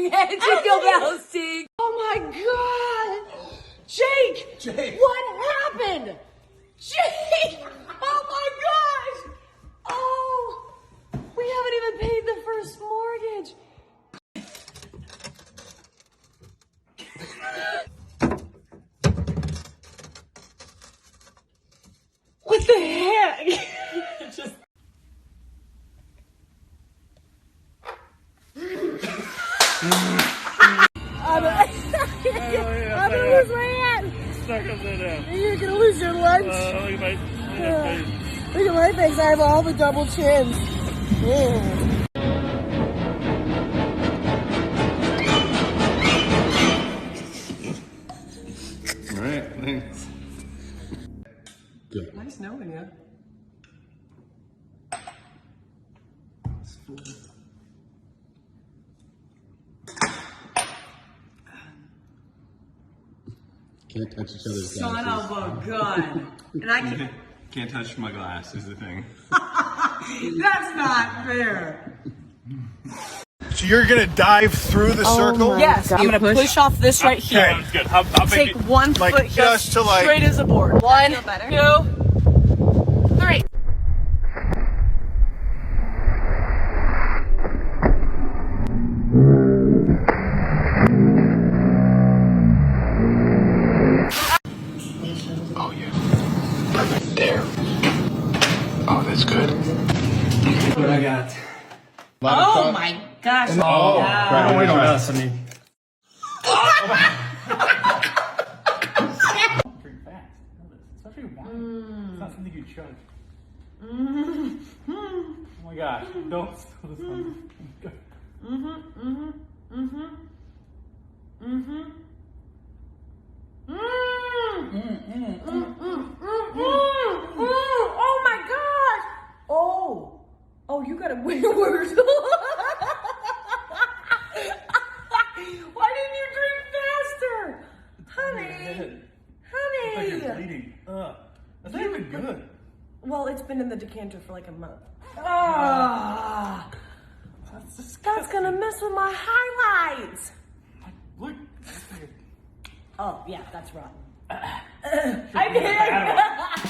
Jingle bells sing. Oh my god! Jake! What happened? Jake! Oh my gosh! Oh! We haven't even paid the first mortgage. What the heck? Just... I'm gonna lose my hand. Stuck upside down. You're gonna lose your lunch. Look at my face. Look at my face. I have all the double chins. All right, thanks. Good. Nice knowing you. Can't touch each other's Son glasses. of a gun. And I Can't touch my glass is the thing. That's not fair. So you're gonna dive through the circle? Yes, I'm gonna push off this right here. Okay. Sounds good. How Take big? one Like, foot here, just to, like- straight as a board. One, 2, 3. Oh yeah. Perfect. There. Oh, that's good. What I got? Oh my gosh. Oh, Right, wait on us. I mean. Drink fast. Especially wine. It's not something you chug. Oh my gosh! Don't spill this one. Oh my gosh. Oh, you got it way worse. Why didn't you drink faster? Honey. It's like you're bleeding. That's not even good. Well, it's been in the decanter for like a month. Ah, that's gonna mess with my highlights. Look. Oh, yeah, that's rotten. I did.